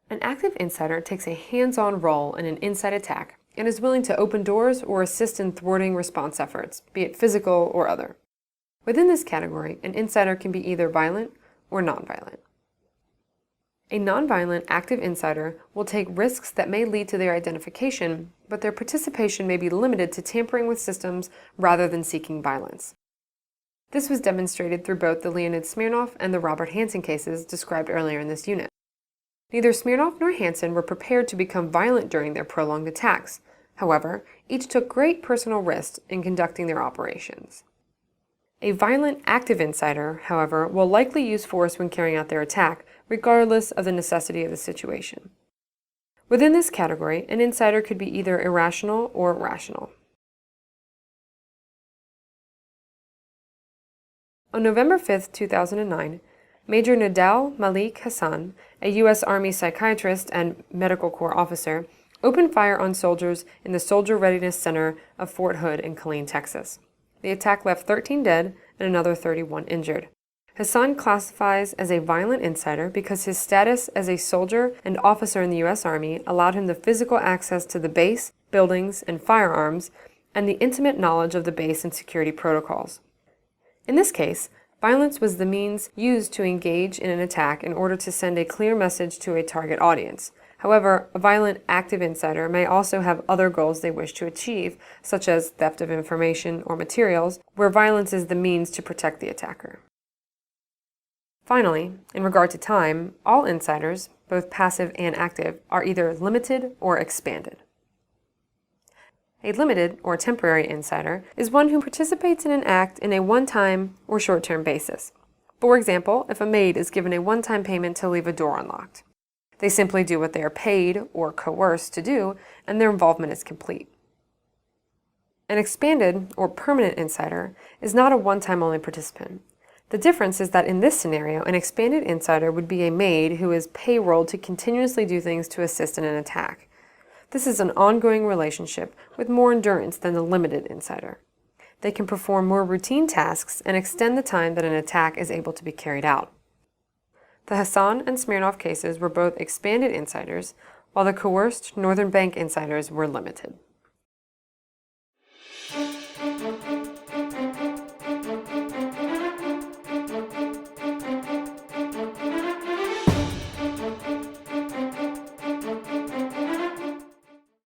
An active insider takes a hands-on role in an inside attack and is willing to open doors or assist in thwarting response efforts, be it physical or other. Within this category, an insider can be either violent or nonviolent. A nonviolent active insider will take risks that may lead to their identification, but their participation may be limited to tampering with systems rather than seeking violence. This was demonstrated through both the Leonid Smirnov and the Robert Hansen cases described earlier in this unit. Neither Smirnov nor Hansen were prepared to become violent during their prolonged attacks. However, each took great personal risks in conducting their operations. A violent active insider, however, will likely use force when carrying out their attack, regardless of the necessity of the situation. Within this category, an insider could be either irrational or rational. On November 5, 2009, Major Nadal Malik Hassan, a U.S. Army psychiatrist and Medical Corps officer, opened fire on soldiers in the Soldier Readiness Center of Fort Hood in Killeen, Texas. The attack left 13 dead and another 31 injured. Hassan classifies as a violent insider because his status as a soldier and officer in the U.S. Army allowed him the physical access to the base, buildings, and firearms, and the intimate knowledge of the base and security protocols. In this case, violence was the means used to engage in an attack in order to send a clear message to a target audience. However, a violent active insider may also have other goals they wish to achieve, such as theft of information or materials, where violence is the means to protect the attacker. Finally, in regard to time, all insiders, both passive and active, are either limited or expanded. A limited or temporary insider is one who participates in an act in a one-time or short-term basis. For example, if a maid is given a one-time payment to leave a door unlocked. They simply do what they are paid or coerced to do, and their involvement is complete. An expanded or permanent insider is not a one-time only participant. The difference is that in this scenario, an expanded insider would be a maid who is payrolled to continuously do things to assist in an attack. This is an ongoing relationship with more endurance than the limited insider. They can perform more routine tasks and extend the time that an attack is able to be carried out. The Hassan and Smirnov cases were both expanded insiders, while the coerced Northern Bank insiders were limited.